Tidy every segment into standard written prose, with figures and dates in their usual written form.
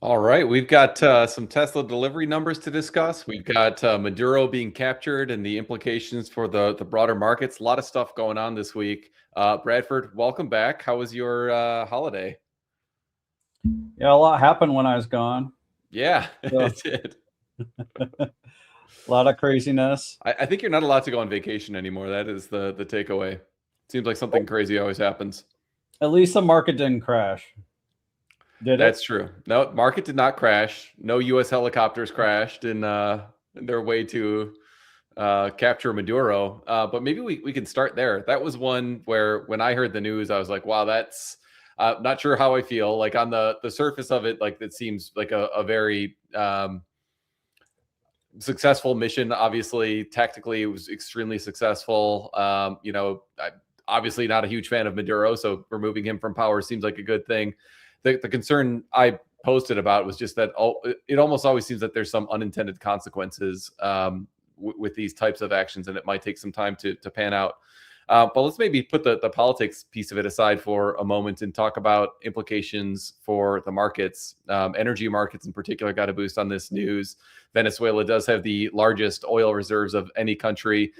All right, we've got some Tesla delivery numbers to discuss. We've got Maduro being captured and the implications for the broader markets. A lot of stuff going on this week. Bradford, welcome back. How was your holiday? Yeah, a lot happened when I was gone. Yeah, So it did. a lot of craziness. I think you're not allowed to go on vacation anymore. That is the takeaway. Seems like something crazy always happens. At least the market didn't crash, did it? That's true. No, market did not crash. No U.S. helicopters crashed in their way to capture Maduro. But maybe we can start there. That was one where when I heard the news, I was like, wow, that's not sure how I feel. Like on the surface of it, like it seems like a very successful mission. Obviously, tactically, it was extremely successful. Obviously not a huge fan of Maduro, so removing him from power seems like a good thing. The concern I posted about was just that it almost always seems that there's some unintended consequences with these types of actions, and it might take some time to pan out. But let's maybe put the politics piece of it aside for a moment and talk about implications for the markets. Energy markets in particular got a boost on this news. Venezuela does have the largest oil reserves of any country,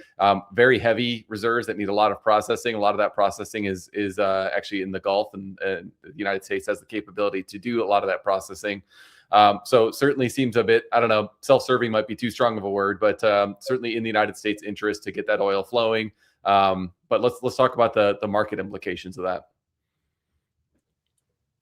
very heavy reserves that need a lot of processing. A lot of that processing is actually in the Gulf, and the United States has the capability to do a lot of that processing. So certainly seems a bit, I don't know, self-serving might be too strong of a word, but certainly in the United States' interest to get that oil flowing. But let's talk about the market implications of that.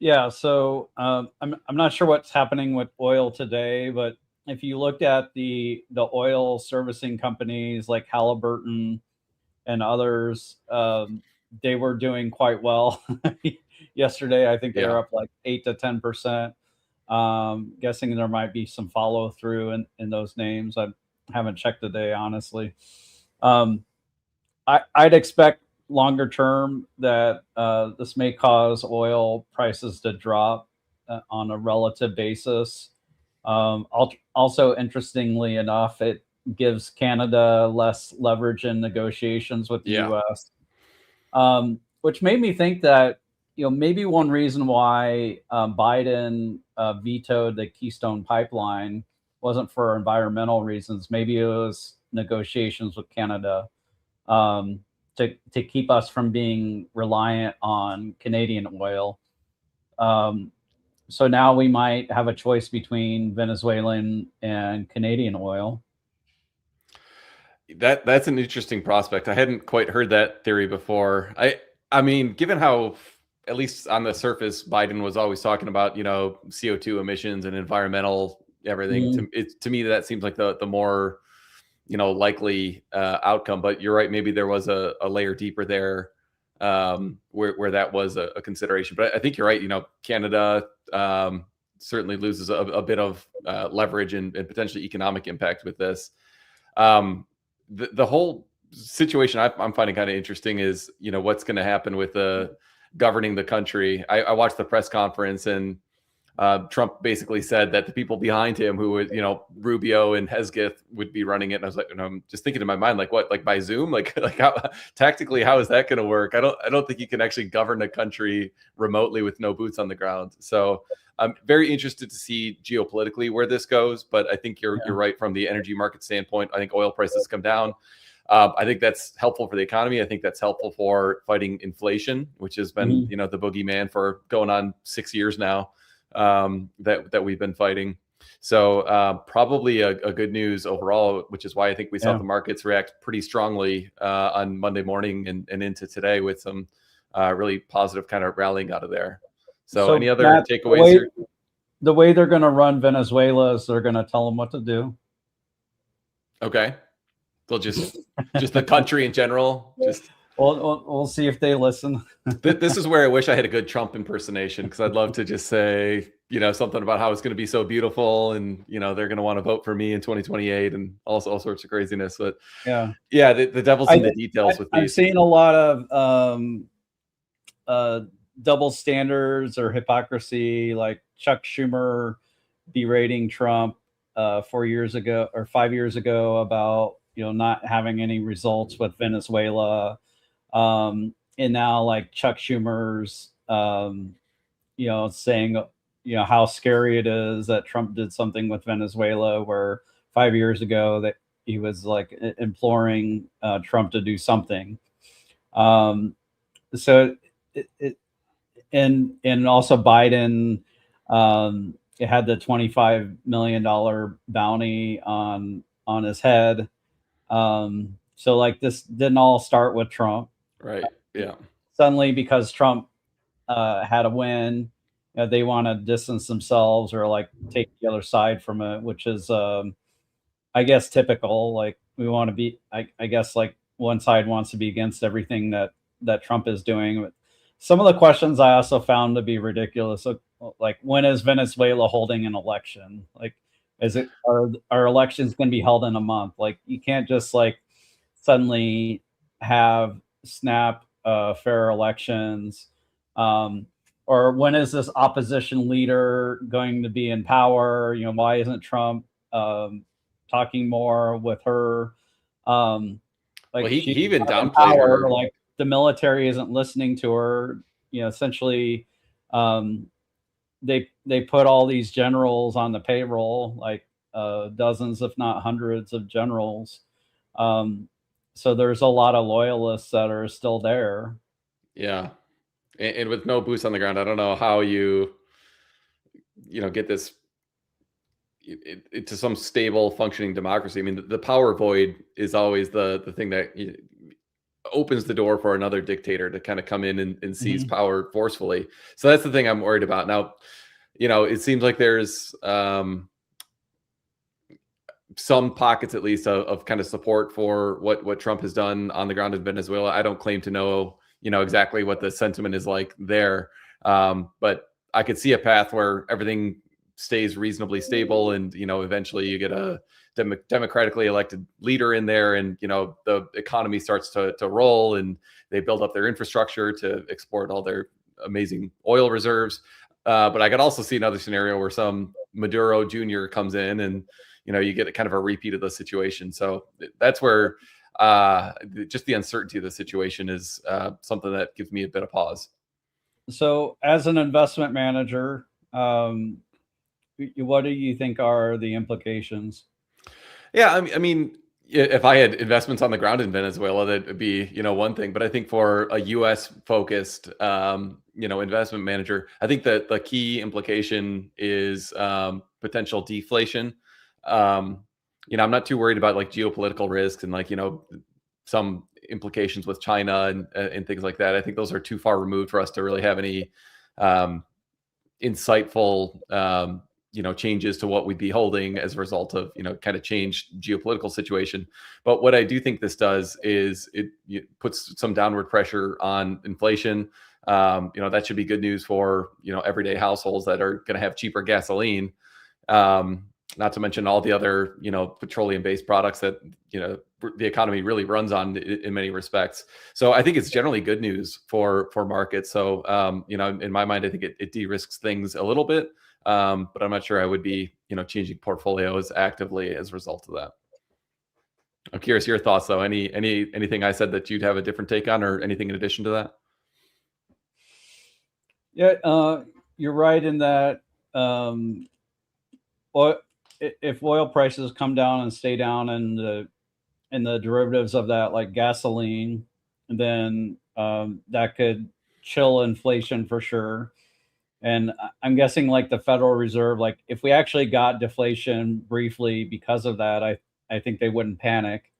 Yeah. So I'm not sure what's happening with oil today, but if you looked at the oil servicing companies like Halliburton and others, they were doing quite well yesterday. I think they Yeah. were up like 8 to 10%. Guessing there might be some follow through in those names. I haven't checked today, honestly. Um, I'd expect longer term that this may cause oil prices to drop on a relative basis. Also, interestingly enough, it gives Canada less leverage in negotiations with the Yeah. U.S., which made me think that maybe one reason why Biden vetoed the Keystone Pipeline wasn't for environmental reasons. Maybe it was negotiations with Canada to keep us from being reliant on Canadian oil. Um, so now we might have a choice between Venezuelan and Canadian oil. That's an interesting prospect. I hadn't quite heard that theory before. I mean, given how, at least on the surface, Biden was always talking about, CO2 emissions and environmental everything. Mm, To me, that seems like the more likely outcome. But you're right. Maybe there was a layer deeper there, where that was a consideration. But I think you're right. Canada certainly loses a bit of leverage and potentially economic impact with this. The whole situation I'm finding kind of interesting is, what's going to happen with governing the country. I watched the press conference, and Trump basically said that the people behind him, who would, Rubio and Hesketh, would be running it. And I was like, I'm just thinking in my mind, like, what, like by Zoom, like how tactically, how is that going to work? I don't think you can actually govern a country remotely with no boots on the ground. So I'm very interested to see geopolitically where this goes. But I think you're right from the energy market standpoint. I think oil prices come down. I think that's helpful for the economy. I think that's helpful for fighting inflation, which has been, mhm. the boogeyman for going on 6 years now, that we've been fighting. So probably a good news overall, which is why I think we saw Yeah. the markets react pretty strongly on Monday morning and into today with some really positive kind of rallying out of there. So any So other Matt, takeaways here? the way they're going to run Venezuela is they're going to tell them what to do. Okay. They'll just the country in general, just We'll see if they listen. this is where I wish I had a good Trump impersonation, because I'd love to just say, something about how it's going to be so beautiful, and they're going to want to vote for me in 2028 and all sorts of craziness. But Yeah. yeah, the devil's in the details with I'm these. seeing a lot of double standards or hypocrisy, like Chuck Schumer berating Trump 4 years ago or 5 years ago about not having any results with Venezuela, and now like Chuck Schumer's saying how scary it is that Trump did something with Venezuela, where 5 years ago that he was like imploring Trump to do something. So and also Biden, it had the $25 million bounty on his head. So like this didn't all start with Trump. Right. Yeah. Suddenly, because Trump had a win, they want to distance themselves or like take the other side from it, which is, I guess, typical. Like we want to be, I guess, like one side wants to be against everything that Trump is doing. Some of the questions I also found to be ridiculous. Like, when is Venezuela holding an election? Like, are elections going to be held in a month? Like, you can't just like suddenly have snap fair elections. Or when is this opposition leader going to be in power? Why isn't Trump talking more with her? Like, Well, he she's even not in downplayed power. her. Like, the military isn't listening to her. Essentially, they put all these generals on the payroll, like dozens, if not hundreds, of generals. So there's a lot of loyalists that are still there. Yeah. And with no boots on the ground, I don't know how you get this to some stable functioning democracy. I mean, the power void is always the thing that opens the door for another dictator to kind of come in and seize power forcefully. So that's the thing I'm worried about. Now, it seems like there's some pockets, at least, of kind of support for what Trump has done on the ground in Venezuela. I don't claim to know, exactly what the sentiment is like there. But I could see a path where everything stays reasonably stable, and eventually you get a democratically elected leader in there, and the economy starts to roll, and they build up their infrastructure to export all their amazing oil reserves. But I could also see another scenario where some Maduro Jr. comes in, and you get a kind of a repeat of the situation. So that's where just the uncertainty of the situation is something that gives me a bit of pause. So, as an investment manager, what do you think are the implications? Yeah, I mean, if I had investments on the ground in Venezuela, that would be one thing. But I think for a U.S. focused investment manager, I think that the key implication is potential deflation. I'm not too worried about like geopolitical risks and like some implications with China and things like that. I think those are too far removed for us to really have any insightful changes to what we'd be holding as a result of kind of changed geopolitical situation. But what I do think this does is it puts some downward pressure on inflation. That should be good news for everyday households that are going to have cheaper gasoline. Not to mention all the other petroleum based products that the economy really runs on in many respects. So I think it's generally good news for markets. So in my mind, I think it de-risks things a little bit. But I'm not sure I would be changing portfolios actively as a result of that. I'm curious your thoughts though. Anything I said that you'd have a different take on, or anything in addition to that? Yeah, you're right in that. If oil prices come down and stay down, and the derivatives of that, like gasoline, then that could chill inflation for sure. And I'm guessing like the Federal Reserve, like if we actually got deflation briefly because of that, I think they wouldn't panic.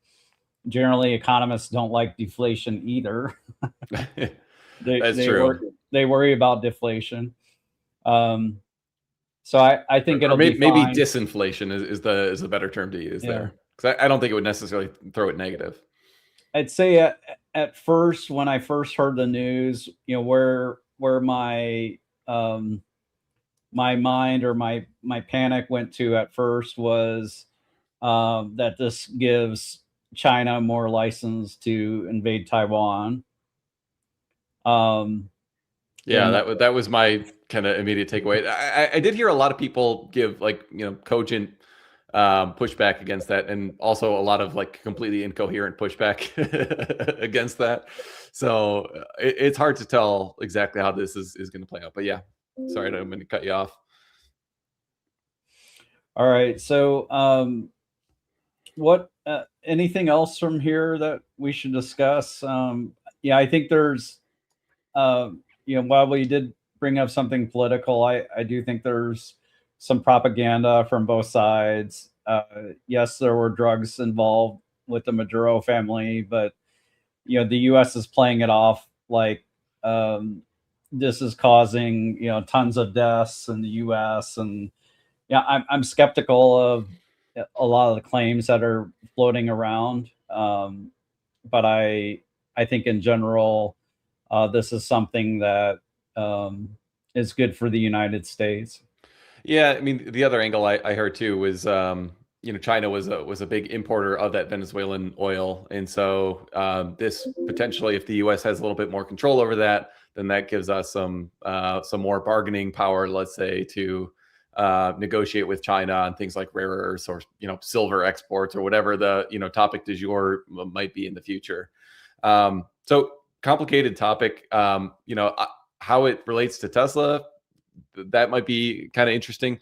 Generally, economists don't like deflation either. That's true. They worry about deflation. So I think it'll be maybe fine. disinflation is the better term to use there, because I don't think it would necessarily throw it negative. I'd say at first, when I first heard the news, where my my mind or my panic went to at first was that this gives China more license to invade Taiwan. Yeah, that was my kind of immediate takeaway. I did hear a lot of people give like cogent pushback against that, and also a lot of like completely incoherent pushback against that. So it's hard to tell exactly how this is going to play out. But yeah, sorry, I'm going to cut you off. All right. So, what anything else from here that we should discuss? Yeah, I think there's, while we did bring up something political, I do think there's some propaganda from both sides. Yes, there were drugs involved with the Maduro family, but the U.S. is playing it off like um, this is causing tons of deaths in the U.S. and yeah, I'm skeptical of a lot of the claims that are floating around, but I think in general this is something that um, is good for the United States. Yeah, I mean, the other angle I heard too was, China was a big importer of that Venezuelan oil, and so this potentially, if the U.S. has a little bit more control over that, then that gives us some more bargaining power, let's say, to negotiate with China on things like rare earths or silver exports or whatever the topic du jour might be in the future. So complicated topic. How it relates to Tesla, that might be kind of interesting.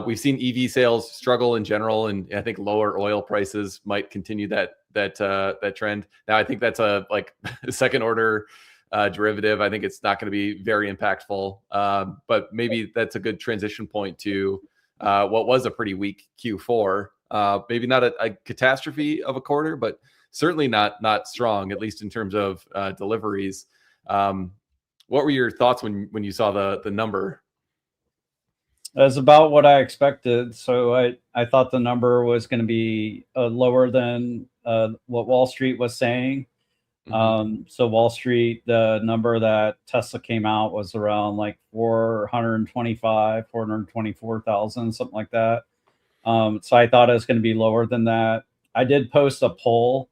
We've seen EV sales struggle in general, and I think lower oil prices might continue that trend. Now, I think that's a like second order derivative. I think it's not going to be very impactful, but maybe that's a good transition point to what was a pretty weak Q4. Maybe not a catastrophe of a quarter, but certainly not strong, at least in terms of deliveries. What were your thoughts when you saw the number? That's about what I expected. So I thought the number was going to be lower than what Wall Street was saying. Mhm. So Wall Street, the number that Tesla came out was around like 425, 424,000, something like that. So I thought it was going to be lower than that. I did post a poll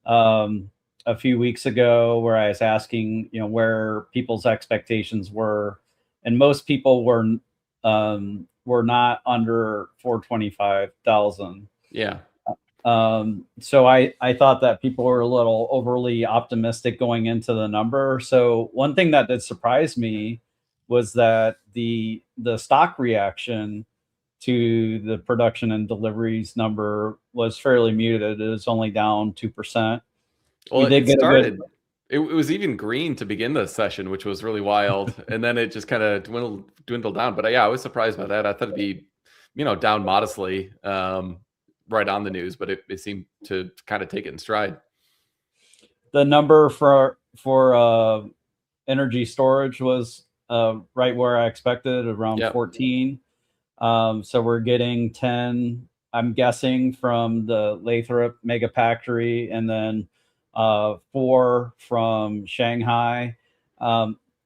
um, a few weeks ago where I was asking, where people's expectations were, and most people were not under 425,000. Yeah. So I thought that people were a little overly optimistic going into the number. So one thing that did surprise me was that the stock reaction to the production and deliveries number was fairly muted. It was only down 2%. Well, We did it get a good. started. It was even green to begin the session, which was really wild, and then it just kind of dwindled down. But yeah, I was surprised by that. I thought it'd be, down modestly, right on the news, but it seemed to kind of take it in stride. The number for energy storage was right where I expected, around Yep. 14. So we're getting 10, I'm guessing, from the Lathrop mega factory, and then 4 from Shanghai.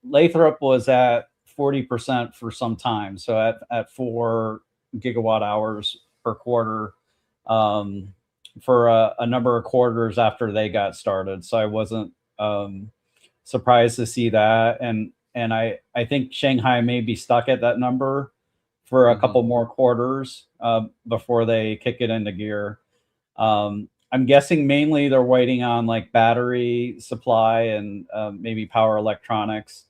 Lathrop was at 40% for some time, so at 4 gigawatt hours per quarter for a number of quarters after they got started. So I wasn't surprised to see that, and I think Shanghai may be stuck at that number for a Hmm. couple more quarters before they kick it into gear. I'm guessing mainly they're waiting on like battery supply and maybe power electronics.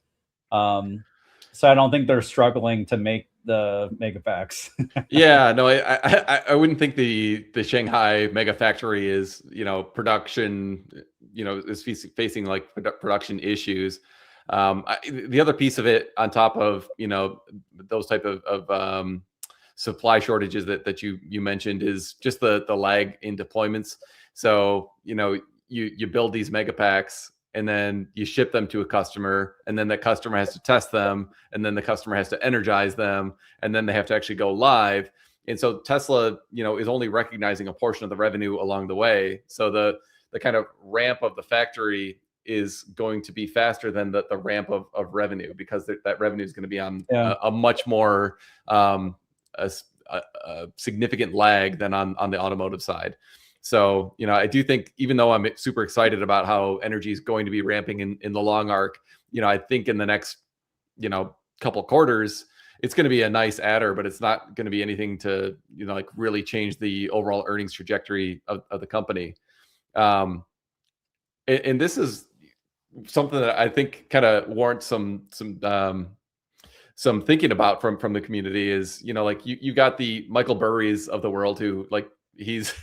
Um, so I don't think they're struggling to make the megapacks. Yeah, no, I wouldn't think the Shanghai mega factory is production, is facing like production issues. The other piece of it, on top of those type of supply shortages that you mentioned, is just the lag in deployments. So you build these mega packs, and then you ship them to a customer, and then that customer has to test them, and then the customer has to energize them, and then they have to actually go live. And so Tesla, is only recognizing a portion of the revenue along the way. So the kind of ramp of the factory is going to be faster than the ramp of revenue, because that revenue is going to be on Yeah. a much more a significant lag than on the automotive side. So, I do think, even though I'm super excited about how energy is going to be ramping in the long arc, I think in the next, couple quarters, it's going to be a nice adder, but it's not going to be anything to, like really change the overall earnings trajectory of the company. Um, and this is something that I think kind of warrants some some thinking about from the community is, like you got the Michael Burrys of the world who like he's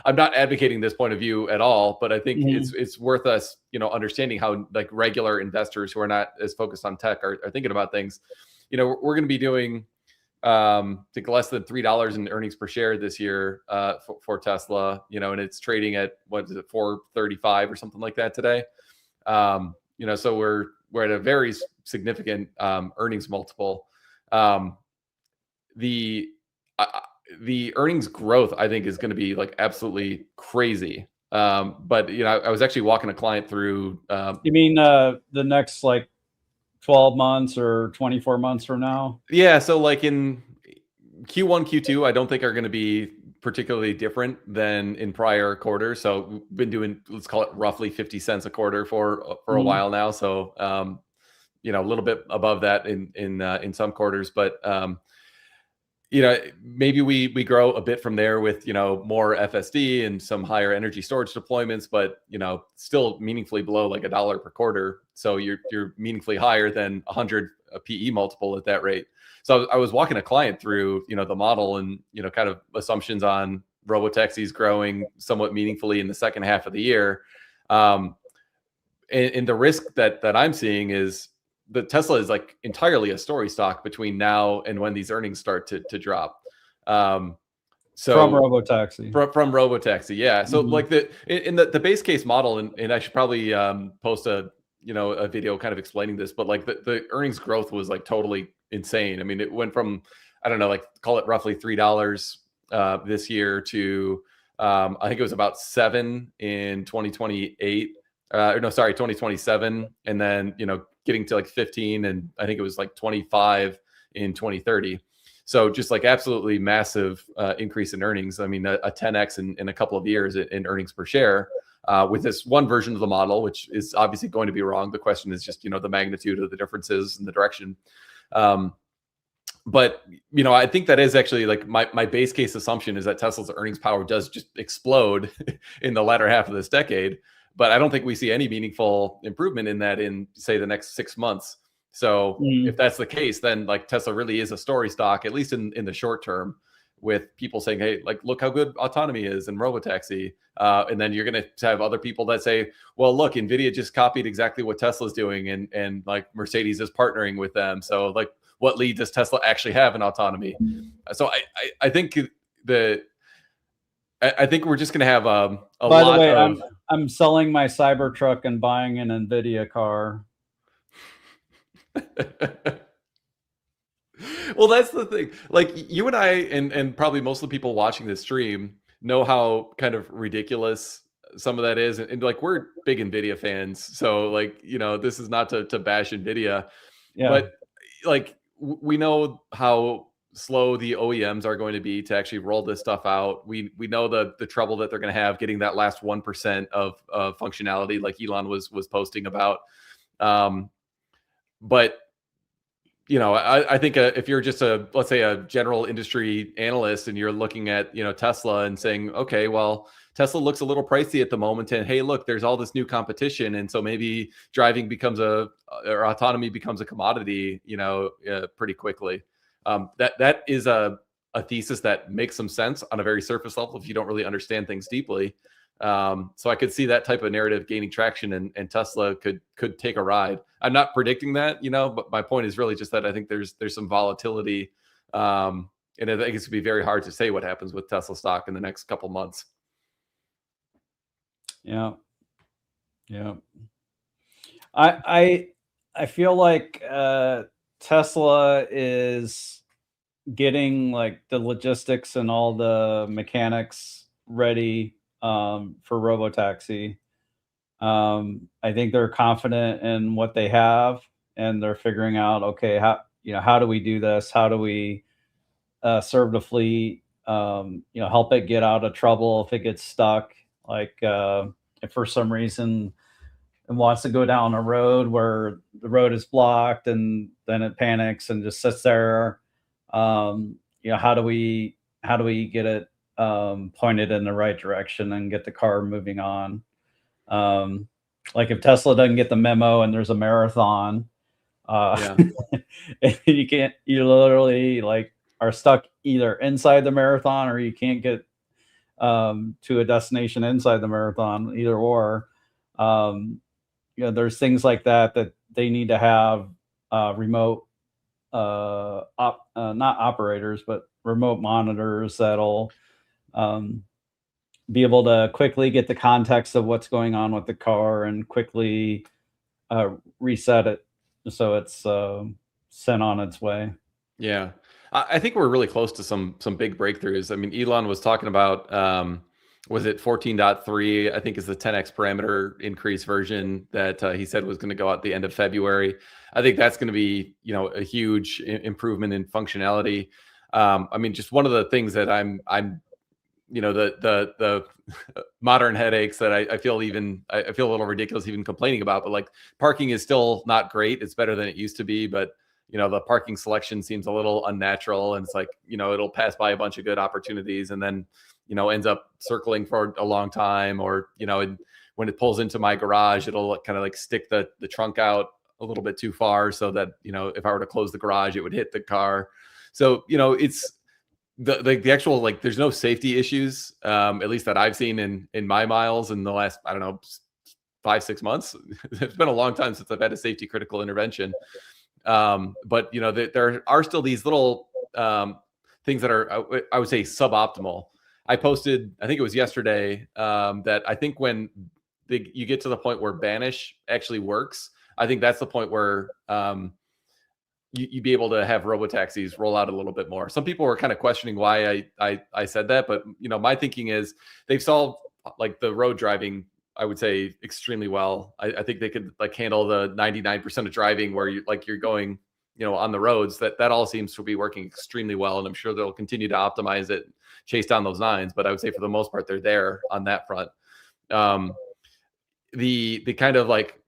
I'm not advocating this point of view at all, but I think Mhm. it's worth us, understanding how like regular investors who are not as focused on tech are thinking about things. We're going to be doing I think less than $3 in earnings per share this year for Tesla, and it's trading at what is it, 435 or something like that today. So we're at a very significant earnings multiple. Um, the the earnings growth I think is going to be like absolutely crazy. But I was actually walking a client through. You mean the next like 12 months or 24 months from now? Yeah, so like in Q1, Q2, I don't think are going to be particularly different than in prior quarters. So we've been doing, let's call it roughly 50 cents a quarter for a Mhm. while now. So a little bit above that in some quarters, but maybe we grow a bit from there with more FSD and some higher energy storage deployments, but still meaningfully below like $1 per quarter. So you're meaningfully higher than 100 PE multiple at that rate. So I was walking a client through the model and kind of assumptions on robotaxis growing somewhat meaningfully in the second half of the year. And the risk that I'm seeing is the Tesla is like entirely a story stock between now and when these earnings start to drop. From So Robotaxi. from Robotaxi, yeah. So Mhm. like in the base case model, and I should probably post a video kind of explaining this, but like the earnings growth was like totally insane. I mean, it went from, I don't know, like call it roughly $3 this year to I think it was about 7 in 2028. Or no, sorry, 2027, and then getting to like 15, and I think it was like 25 in 2030. So just like absolutely massive increase in earnings. I mean, a 10x in a couple of years in earnings per share with this one version of the model, which is obviously going to be wrong. The question is just the magnitude of the differences and the direction. But I think that is actually like my base case assumption is that Tesla's earnings power does just explode in the latter half of this decade. But I don't think we see any meaningful improvement in that in say the next 6 months. So if Mhm. that's the case, then like Tesla really is a story stock, at least in the short term, with people saying, hey, like look how good autonomy is and robotaxi. And then you're going to have other people that say, well, look, Nvidia just copied exactly what Tesla's doing, and like Mercedes is partnering with them. So like what lead does Tesla actually have in autonomy? So I think I think we're just going to have a By the lot way, of. I'm selling my Cybertruck and buying an Nvidia car. Well, that's the thing. Like you and I, and probably most of the people watching this stream know how kind of ridiculous some of that is, and like we're big Nvidia fans, so like this is not to bash Nvidia, Yeah. but like we know how slow the OEMs are going to be to actually roll this stuff out. We know the trouble that they're going to have getting that last 1% of functionality, like Elon was posting about. But I think if you're just let's say a general industry analyst and you're looking at Tesla and saying, okay, well, Tesla looks a little pricey at the moment, and hey, look, there's all this new competition, and so maybe driving becomes or autonomy becomes a commodity, pretty quickly. That is a thesis that makes some sense on a very surface level if you don't really understand things deeply. So I could see that type of narrative gaining traction, and Tesla could take a ride. I'm not predicting that, but my point is really just that I think there's some volatility, and I think it's gonna be very hard to say what happens with Tesla stock in the next couple months. Yeah. Yeah. I feel like Tesla is getting like the logistics and all the mechanics ready for Robotaxi. I think they're confident in what they have, and they're figuring out, okay, how do we do this? How do we serve the fleet? Help it get out of trouble if it gets stuck. Like if for some reason it wants to go down a road where the road is blocked, and then it panics and just sits there. How do we get it pointed in the right direction and get the car moving on? Um, like if Tesla doesn't get the memo and there's a marathon, Yeah. And you literally like are stuck either inside the marathon or you can't get to a destination inside the marathon, either or. There's things like that they need to have remote, not operators, but remote monitors that'll um, be able to quickly get the context of what's going on with the car and quickly reset it so it's sent on its way. Yeah. I think we're really close to some big breakthroughs. I mean, Elon was talking about was it 14.3, I think is the 10x parameter increase version that he said was going to go out the end of February. I think that's going to be, a huge improvement in functionality. I mean, just one of the things that I'm the modern headaches that I feel a little ridiculous even complaining about, but like parking is still not great. It's better than it used to be, but the parking selection seems a little unnatural, and it's like, it'll pass by a bunch of good opportunities and then, ends up circling for a long time, or, and when it pulls into my garage, it'll kind of like stick the trunk out a little bit too far so that, if I were to close the garage, it would hit the car. So, it's the actual, like, there's no safety issues, at least that I've seen in my miles in the last, I don't know, 5-6 months. It's been a long time since I've had a safety critical intervention. But there are still these little things that are, I would say, suboptimal. I posted, I think it was yesterday, that I think when you get to the point where banish actually works, I think that's the point where you'd be able to have robotaxis roll out a little bit more. Some people were kind of questioning why I said that, but my thinking is they've solved like the road driving, I would say, extremely well. I think they could like handle the 99% of driving where you're going, on the roads. That all seems to be working extremely well, and I'm sure they'll continue to optimize it, chase down those nines. But I would say for the most part, they're there on that front. The kind of like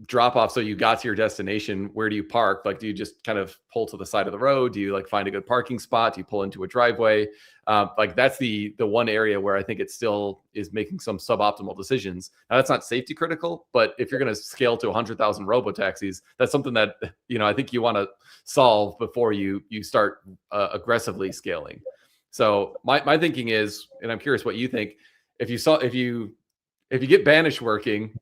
drop off, so you got to your destination, where do you park? Like, do you just kind of pull to the side of the road? Do you like find a good parking spot? Do you pull into a driveway? Like that's the one area where I think it still is making some suboptimal decisions. Now that's not safety critical, but if you're going to scale to 100,000 robotaxis, that's something that I think you want to solve before you start aggressively scaling. So my thinking is, and I'm curious what you think, if you get banish working,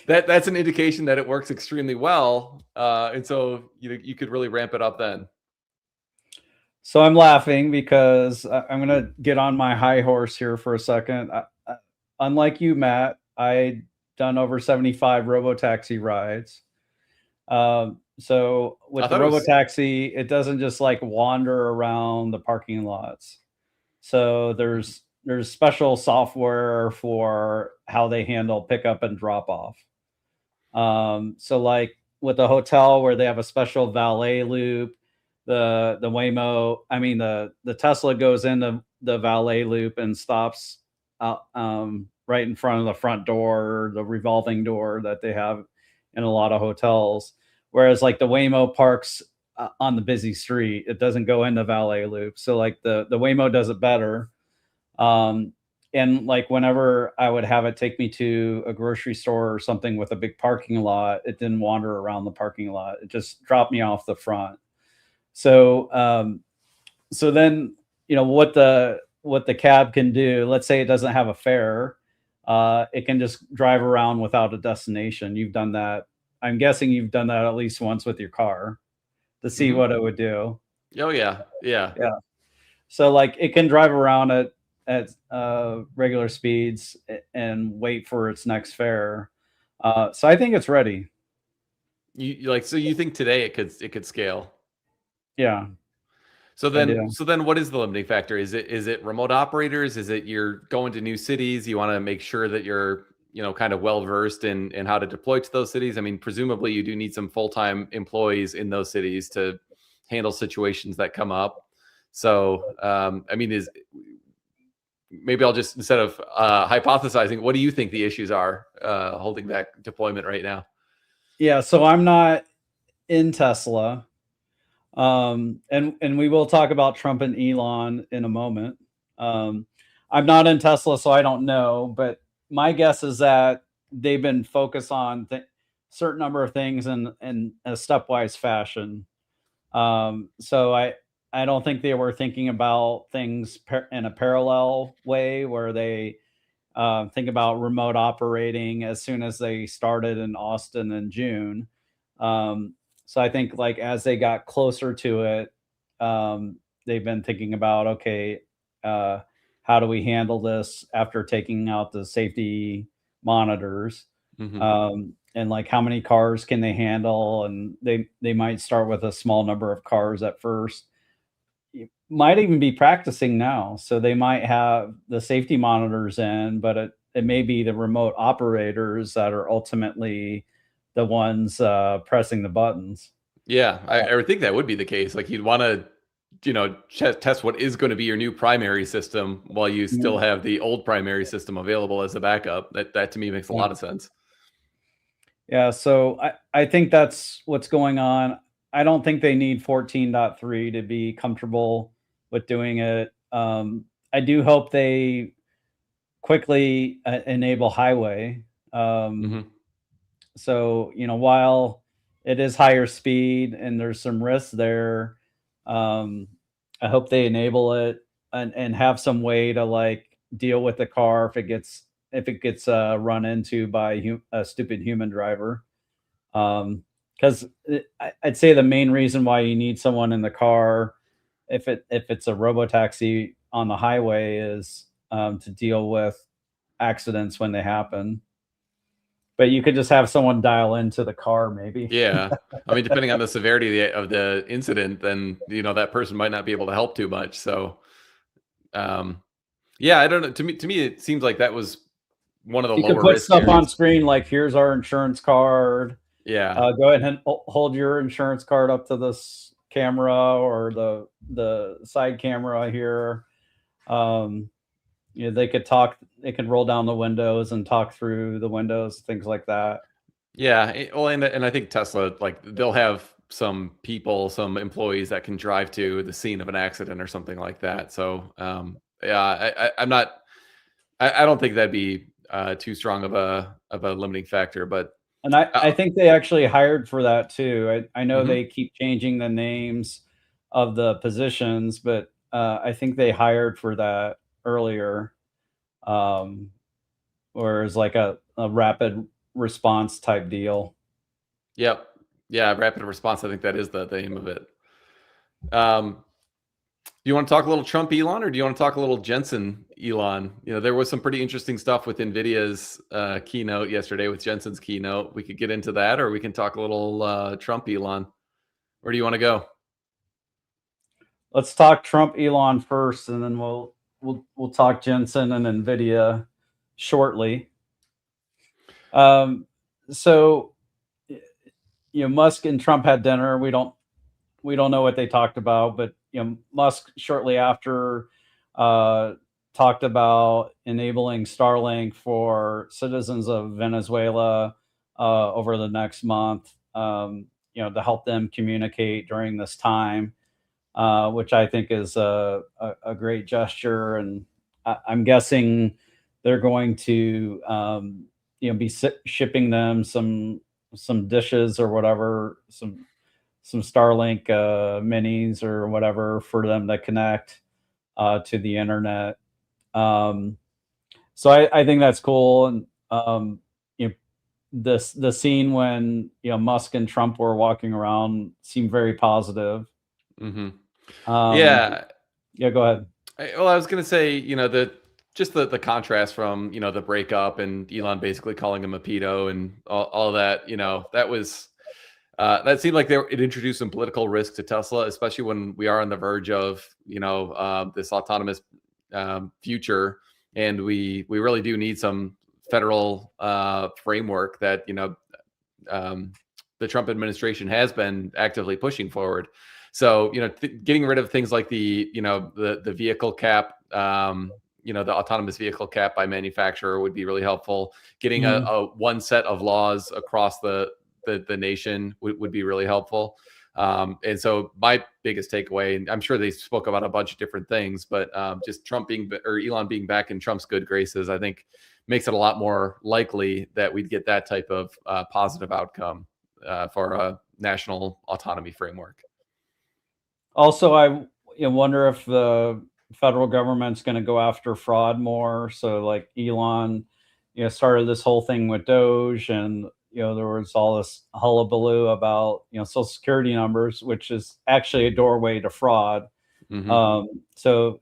that's an indication that it works extremely well, and so you could really ramp it up then. So I'm laughing because I'm going to get on my high horse here for a second. Unlike you, Matt, I done over 75 robotaxi rides. So with the robotaxi, it doesn't just like wander around the parking lots. So there's special software for how they handle pickup and drop off. So like with the hotel where they have a special valet loop, the Waymo, I mean the Tesla goes into the valet loop and stops out, right in front of the front door, the revolving door that they have in a lot of hotels. Whereas like the Waymo parks on the busy street, it doesn't go in the valet loop. So like the Waymo does it better. And like whenever I would have it take me to a grocery store or something with a big parking lot, it didn't wander around the parking lot. It just dropped me off the front. So, so then, what the cab can do, let's say it doesn't have a fare, it can just drive around without a destination. You've done that. I'm guessing you've done that at least once with your car to see what it would do. Oh yeah. So like it can drive around at regular speeds and wait for its next fare. So I think it's ready. So you think today it could scale? Yeah. So then what is the limiting factor? Is it remote operators? Is it you're going to new cities? You want to make sure that you're, kind of well-versed in how to deploy to those cities? I mean, presumably you do need some full-time employees in those cities to handle situations that come up. So, I mean, maybe I'll just, instead of hypothesizing, what do you think the issues are holding back deployment right now? Yeah. So I'm not in Tesla. And we will talk about Trump and Elon in a moment. I'm not in Tesla, so I don't know, but my guess is that they've been focused on certain number of things in a stepwise fashion. So I don't think they were thinking about things in a parallel way where they think about remote operating as soon as they started in Austin in June. So I think like as they got closer to it, they've been thinking about, okay, uh, how do we handle this after taking out the safety monitors? Hmm. And like how many cars can they handle? And they might start with a small number of cars at first, might even be practicing now. So they might have the safety monitors in, but it may be the remote operators that are ultimately the ones pressing the buttons. Yeah, I would think that would be the case. Like you'd want to, test what is going to be your new primary system while you still Mhm. have the old primary system available as a backup. That to me makes a Yeah. lot of sense. Yeah, so I think that's what's going on. I don't think they need 14.3 to be comfortable with doing it. I do hope they quickly enable highway. Um, Hmm. So, while it is higher speed and there's some risks there, um, I hope they enable it and have some way to like deal with the car if it gets run into by a stupid human driver. Because I'd say the main reason why you need someone in the car if it's a robotaxi on the highway is to deal with accidents when they happen. But you could just have someone dial into the car maybe. Yeah, I mean, depending on the severity of the incident, then that person might not be able to help too much. So, um, yeah, I don't know. To me, it seems like that was one of the You could lower put risk stuff on areas. screen like, "Here's our insurance card. Yeah, Go ahead and hold your insurance card up to this camera or the side camera here." Um, they could talk. They could roll down the windows and talk through the windows, things like that. yeah. Well, and I think Tesla, like, they'll have some people, some employees that can drive to the scene of an accident or something like that. So, yeah, I'm not. I don't think that'd be too strong of a limiting factor. But And I uh, think they actually hired for that too. I know mhm. they keep changing the names of the positions, but I think they hired for that earlier. Um, or as like a rapid response type deal. Yep. Yeah, rapid response. I think that is the aim of it. Um, do you want to talk a little Trump Elon, or do you want to talk a little Jensen Elon? There was some pretty interesting stuff with Nvidia's keynote yesterday, with Jensen's keynote. We could get into that, or we can talk a little Trump Elon. Where do you want to go? Let's talk Trump Elon first, and then we'll talk Jensen and Nvidia shortly. Um, so Musk and Trump had dinner. We don't know what they talked about, but Musk shortly after uh, talked about enabling Starlink for citizens of Venezuela over the next month. To help them communicate during this time, which I think is a great gesture, and I'm guessing they're going to be shipping them some dishes or whatever, some Starlink minis or whatever for them to connect to the internet. Um, so I think that's cool. And you know, the scene when Musk and Trump were walking around seemed very positive. Hmm. Um, Yeah. yeah, go ahead. Well, I was going to say, the contrast from the breakup and Elon basically calling him a pedo and all that. That was that seemed like it introduced some political risk to Tesla, especially when we are on the verge of this autonomous future, and we really do need some federal framework that um, the Trump administration has been actively pushing forward. So getting rid of things like the vehicle cap. The autonomous vehicle cap by manufacturer would be really helpful. Getting Mhm. a one set of laws across the nation would be really helpful. And so my biggest takeaway, and I'm sure they spoke about a bunch of different things, but just Trump being, or Elon being back in Trump's good graces, I think makes it a lot more likely that we'd get that type of positive outcome for a national autonomy framework. Also, I wonder if the federal government's going to go after fraud more. So, like Elon, started this whole thing with Doge, and there was all this hullabaloo about Social Security numbers, which is actually a doorway to fraud. So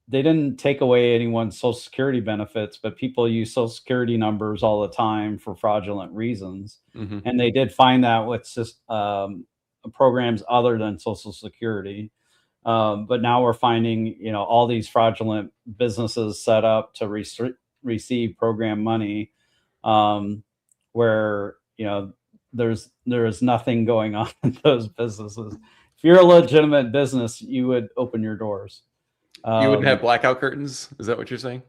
they didn't take away anyone's Social Security benefits, but people use Social Security numbers all the time for fraudulent reasons, and they did find that with just programs other than Social Security. But now we're finding, all these fraudulent businesses set up to receive program money, where there's nothing going on in those businesses. If you're a legitimate business, you would open your doors. You wouldn't have blackout curtains. Is that what you're saying?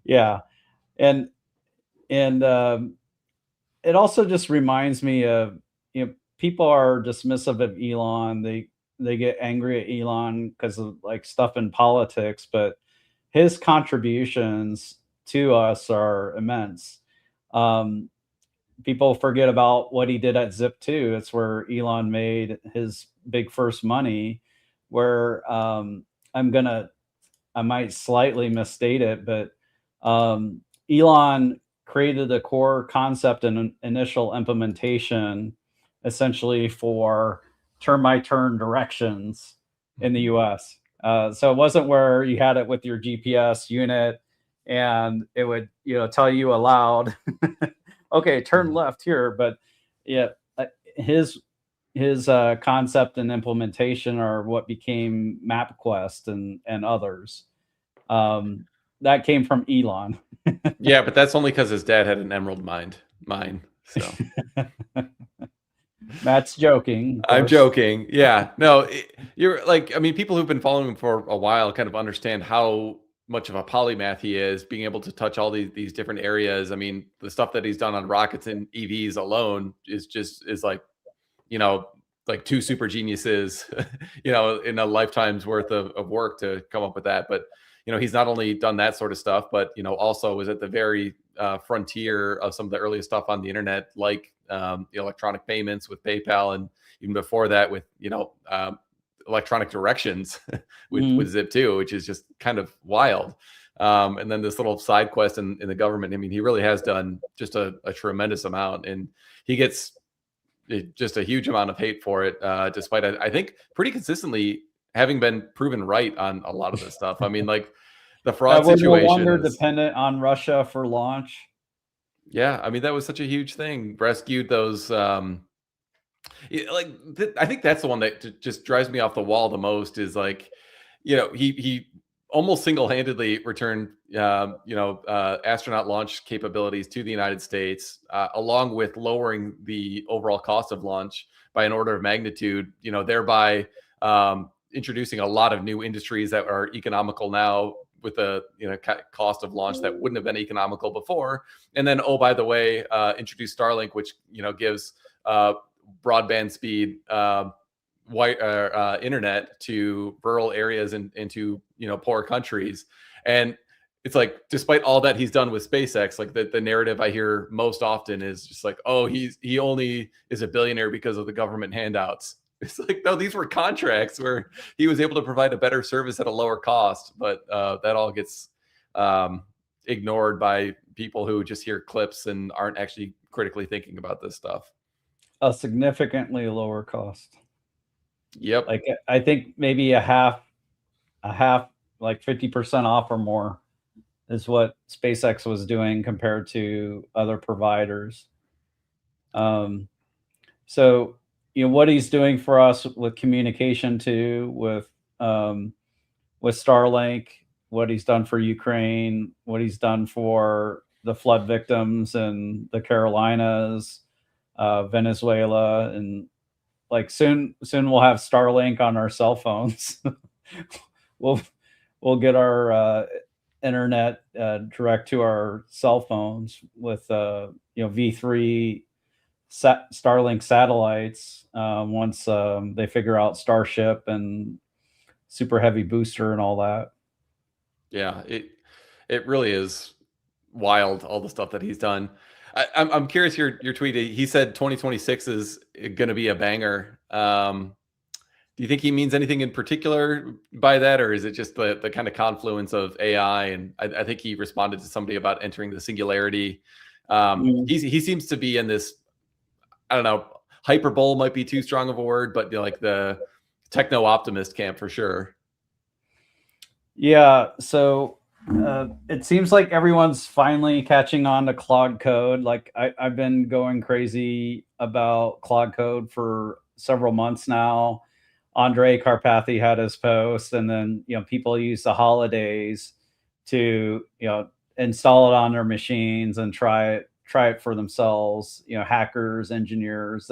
Yeah, and it also just reminds me of people are dismissive of Elon. They get angry at Elon because of like stuff in politics, but his contributions to us are immense. People forget about what he did at Zip2. It's where Elon made his big first money, where I might slightly misstate it, but Elon created the core concept and initial implementation essentially for turn-by-turn directions in the US. So it wasn't where you had it with your GPS unit and it would tell you aloud, okay, turn left here. But yeah, his concept and implementation are what became MapQuest and others. That came from Elon. Yeah, but that's only because his dad had an emerald mine. So Matt's joking. I'm joking. Yeah, no, you're like, I mean, people who've been following him for a while kind of understand how much of a polymath he is, being able to touch all these different areas. I mean, the stuff that he's done on rockets and EVs alone is like, like two super geniuses, in a lifetime's worth of work to come up with that. But he's not only done that sort of stuff, but also was at the very frontier of some of the earliest stuff on the internet, like electronic payments with PayPal, and even before that with electronic directions with Zip2, which is just kind of wild. And then this little side quest in the government. I mean, he really has done just a tremendous amount, and he gets just a huge amount of hate for it, despite I think pretty consistently having been proven right on a lot of this stuff. I mean, like the fraud situation. We're no longer dependent on Russia for launch. Yeah, I mean, that was such a huge thing. Rescued those. I think that's the one that just drives me off the wall the most. Is like, he almost single-handedly returned, astronaut launch capabilities to the United States, along with lowering the overall cost of launch by an order of magnitude. Thereby introducing a lot of new industries that are economical now with the cost of launch that wouldn't have been economical before. And then, oh, by the way, introduce Starlink, which gives broadband speed internet to rural areas and into poor countries. And it's like, despite all that he's done with SpaceX, like the narrative I hear most often is just like, oh, he only is a billionaire because of the government handouts. It's like, no, these were contracts where he was able to provide a better service at a lower cost. But that all gets ignored by people who just hear clips and aren't actually critically thinking about this stuff. A significantly lower cost. Yep. Like I think maybe a half, like 50% off or more is what SpaceX was doing compared to other providers. So what he's doing for us with communication too, with Starlink, what he's done for Ukraine, what he's done for the flood victims in the Carolinas, Venezuela, and like soon we'll have Starlink on our cell phones. we'll get our internet direct to our cell phones with V3 Starlink satellites once they figure out Starship and Super Heavy booster and all that. Yeah, It really is wild, all the stuff that he's done. I'm curious, your tweet, he said 2026 is going to be a banger. Do you think he means anything in particular by that, or is it just the kind of confluence of AI? And I think he responded to somebody about entering the singularity. He seems to be in this, I don't know, hyperbole might be too strong of a word, but like the techno optimist camp for sure. Yeah, so it seems like everyone's finally catching on to Claude Code. Like I've been going crazy about Claude Code for several months now. Andre Carpathy had his post, and then people use the holidays to install it on their machines and try it for themselves. Hackers, engineers,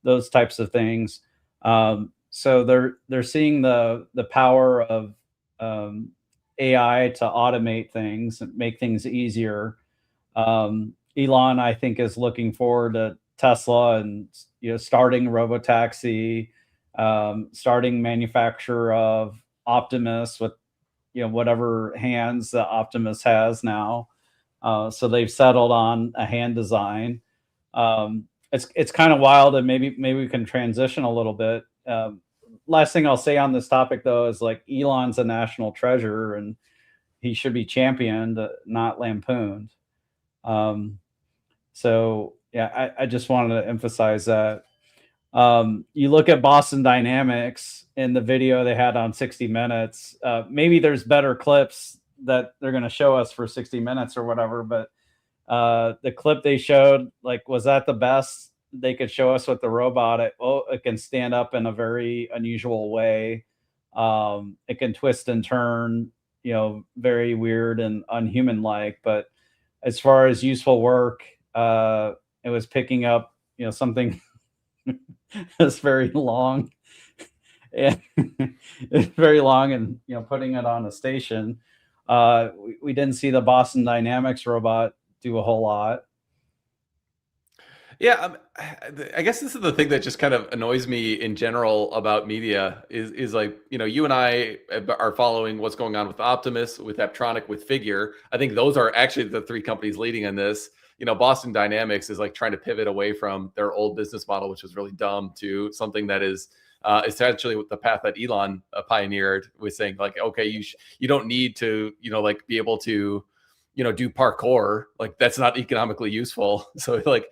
those types of things. So they're seeing the power of AI to automate things and make things easier. Elon, I think, is looking forward to Tesla and starting Robotaxi, starting manufacture of Optimus with whatever hands that Optimus has now. So they've settled on a hand design. It's kind of wild, and maybe we can transition a little bit. Last thing I'll say on this topic, though, is like Elon's a national treasure, and he should be championed, not lampooned. So yeah, I just wanted to emphasize that. You look at Boston Dynamics in the video they had on 60 Minutes. Maybe there's better clips that they're going to show us for 60 Minutes or whatever, but the clip they showed, like, was that the best they could show us with the robot? It can stand up in a very unusual way. It can twist and turn, very weird and unhuman-like. But as far as useful work, it was picking up, something that's very long, and it's very long, and putting it on a station. We didn't see the Boston Dynamics robot do a whole lot. Yeah, I guess this is the thing that just kind of annoys me in general about media is like, you and I are following what's going on with Optimus, with Apptronic, with Figure. I think those are actually the three companies leading in this. Boston Dynamics is like trying to pivot away from their old business model, which was really dumb, to something that is essentially the path that Elon pioneered, with saying like, okay, you don't need to, like be able to, do parkour. Like that's not economically useful. So like,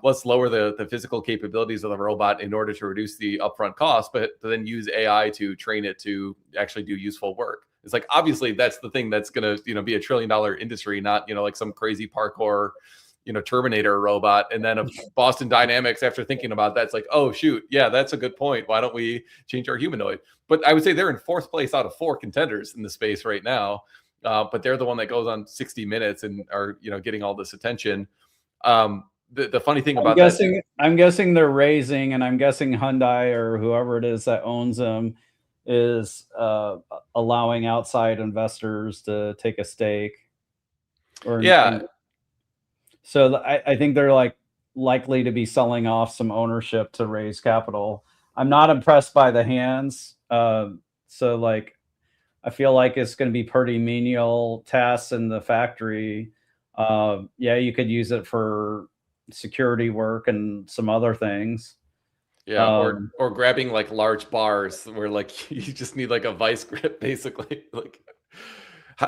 let's lower the physical capabilities of the robot in order to reduce the upfront cost, but then use AI to train it to actually do useful work. It's like, obviously that's the thing that's going to, be $1 trillion industry, not, like some crazy parkour, Terminator robot. And then Boston Dynamics, after thinking about that, it's like, oh shoot, yeah, that's a good point. Why don't we change our humanoid? But I would say they're in fourth place out of 4 contenders in the space right now. But they're the one that goes on 60 Minutes and are, getting all this attention. The funny thing about I'm guessing they're raising, and I'm guessing Hyundai or whoever it is that owns them is allowing outside investors to take a stake. So I think they're like likely to be selling off some ownership to raise capital. I'm not impressed by the hands. So like, I feel like it's going to be pretty menial tasks in the factory. Yeah, you could use it for security work and some other things. Yeah, or grabbing like large bars where like you just need like a vice grip, basically. Like,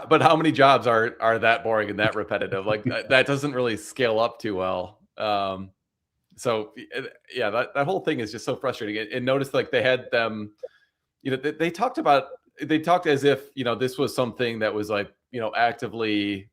but how many jobs are that boring and that repetitive? Like that doesn't really scale up too well. So yeah, that whole thing is just so frustrating. And notice like they had them, they talked as if this was something that was like actively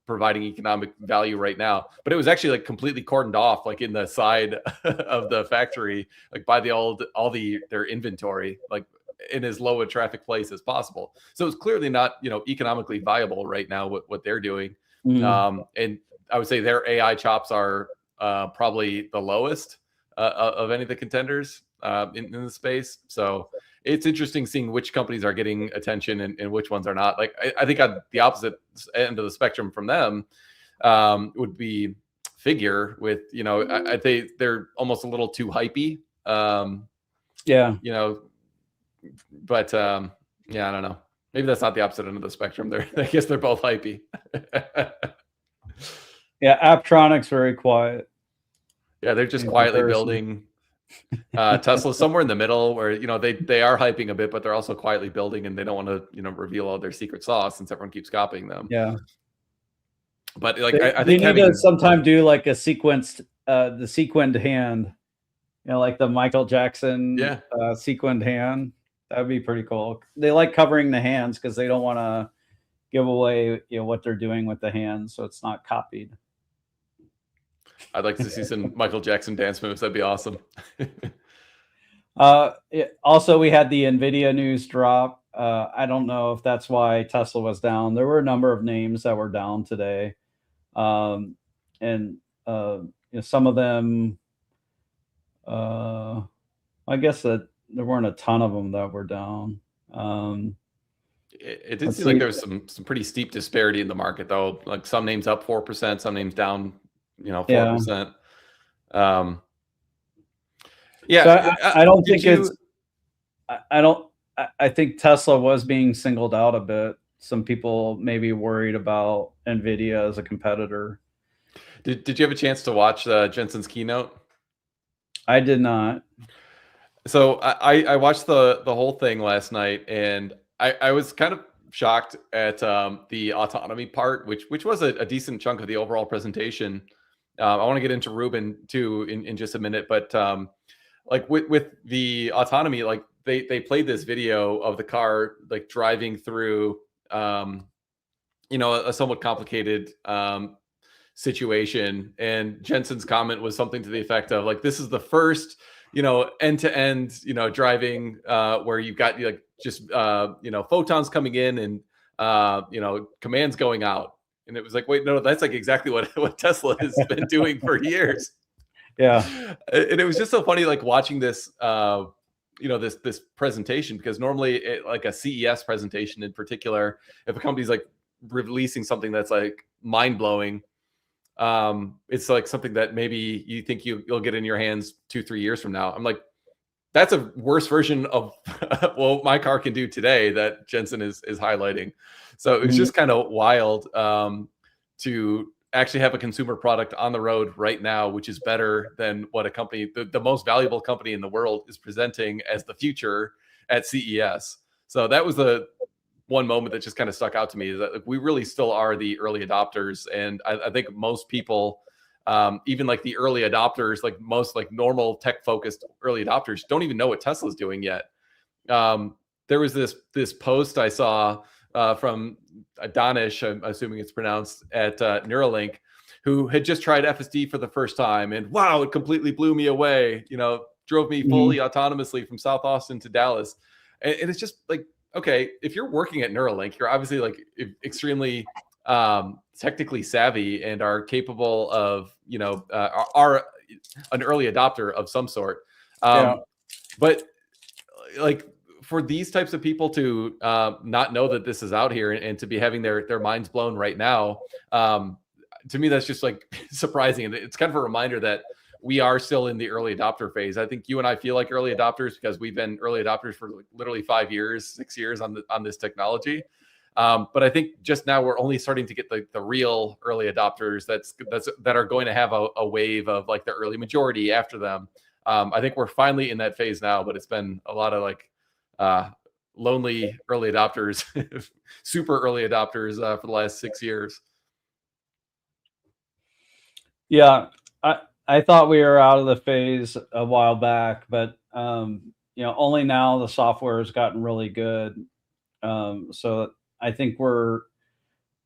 providing economic value right now, but it was actually like completely cordoned off, like in the side of the factory, like by their inventory, like in as low a traffic place as possible. So it's clearly not economically viable right now what they're doing. And I would say their AI chops are probably the lowest of any of the contenders in the space. So it's interesting seeing which companies are getting attention and which ones are not. Like I think on the opposite end of the spectrum from them would be Figure with, I think they're almost a little too hypey. Yeah. But yeah, I don't know. Maybe that's not the opposite end of the spectrum. I guess they're both hypey. Yeah, Apptronic's very quiet. Yeah, they're just quietly building. Tesla's somewhere in the middle where, they are hyping a bit, but they're also quietly building, and they don't want to, reveal all their secret sauce since everyone keeps copying them. Yeah. But like, I they think need to sometime do like a sequenced, the sequined hand, like the Michael Jackson sequined hand. That'd be pretty cool. They like covering the hands because they don't want to give away, what they're doing with the hands, so it's not copied. I'd like to see some Michael Jackson dance moves. That'd be awesome. Also, we had the Nvidia news drop. I don't know if that's why Tesla was down. There were a number of names that were down today, and some of them. I guess that there weren't a ton of them that were down. It did seem like there was some pretty steep disparity in the market, though. Like some names up 4%, some names down, 4%. Yeah, so I don't think it's. I don't. I think Tesla was being singled out a bit. Some people may be worried about Nvidia as a competitor. Did you have a chance to watch Jensen's keynote? I did not. So I watched the whole thing last night, and I was kind of shocked at the autonomy part, which was a decent chunk of the overall presentation. I want to get into Ruben too in just a minute, but like with the autonomy, like they played this video of the car like driving through a somewhat complicated situation, and Jensen's comment was something to the effect of like, this is the first end-to-end driving where you've got like just photons coming in and commands going out. And it was like, wait, no, that's like exactly what Tesla has been doing for years. Yeah. And it was just so funny, like watching this this presentation, because normally like a CES presentation in particular, if a company's like releasing something that's like mind-blowing, it's like something that maybe you think you'll get in your hands 2-3 years from now. I'm like, that's a worse version of what my car can do today that Jensen is highlighting. So it was just kind of wild to actually have a consumer product on the road right now, which is better than what a company, the most valuable company in the world, is presenting as the future at CES. So that was the one moment that just kind of stuck out to me, is that we really still are the early adopters. And I think most people, even like the early adopters, like most like normal tech focused early adopters, don't even know what Tesla's doing yet. There was this post I saw from Danish, I'm assuming it's pronounced, at Neuralink, who had just tried FSD for the first time, and wow, it completely blew me away. Drove me fully autonomously from South Austin to Dallas, and it's just like, okay, if you're working at Neuralink, you're obviously like extremely technically savvy and are capable of, are an early adopter of some sort. But like for these types of people to not know that this is out here and to be having their minds blown right now, to me, that's just like surprising. And it's kind of a reminder that we are still in the early adopter phase. I think you and I feel like early adopters because we've been early adopters for like literally 5 years, 6 years on this technology. But I think just now we're only starting to get the real early adopters that are going to have a wave of like the early majority after them. I think we're finally in that phase now, but it's been a lot of like lonely early adopters, super early adopters for the last 6 years. Yeah, I thought we were out of the phase a while back, but only now the software has gotten really good. So I think we're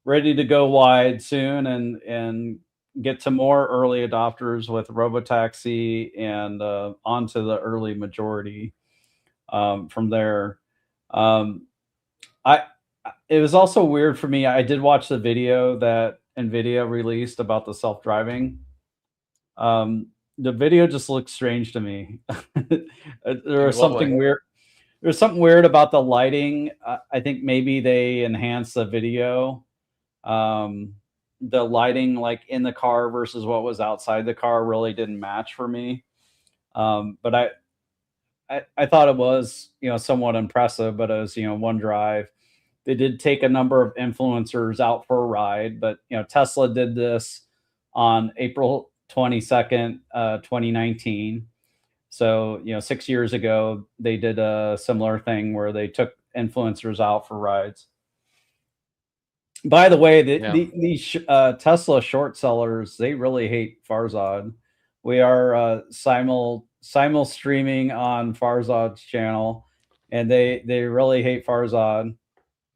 ready to go wide soon and get to more early adopters with Robotaxi and onto the early majority from there. It was also weird for me. I did watch the video that Nvidia released about the self-driving. The video just looks strange to me. There was something weird. There's something weird about the lighting. I think maybe they enhanced the video. The lighting like in the car versus what was outside the car really didn't match for me. But I thought it was, somewhat impressive, but it was, one drive. they did take a number of influencers out for a ride, but Tesla did this on April 22nd, 2019. So 6 years ago, they did a similar thing where they took influencers out for rides. By the way, these Tesla short sellers, they really hate Farzad. We are simul streaming on Farzad's channel, and they really hate Farzad.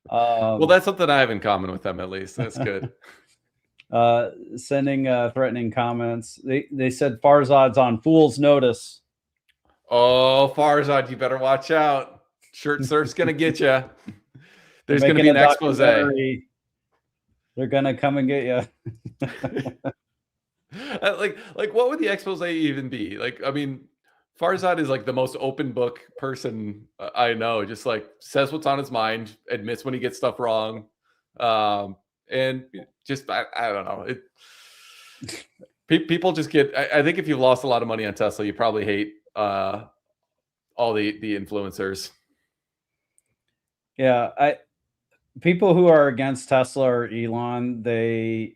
Well, that's something I have in common with them, at least. That's good. Sending threatening comments. They said Farzad's on fool's notice. Oh, Farzad, you better watch out. Shirt surf's gonna get you. There's gonna be an expose. They're gonna come and get you. like, what would the expose even be? Like, I mean, Farzad is like the most open book person I know. Just like says what's on his mind, admits when he gets stuff wrong, and just I don't know. People just get. I think if you've lost a lot of money on Tesla, you probably hate all the influencers. Yeah, people who are against Tesla or Elon, they're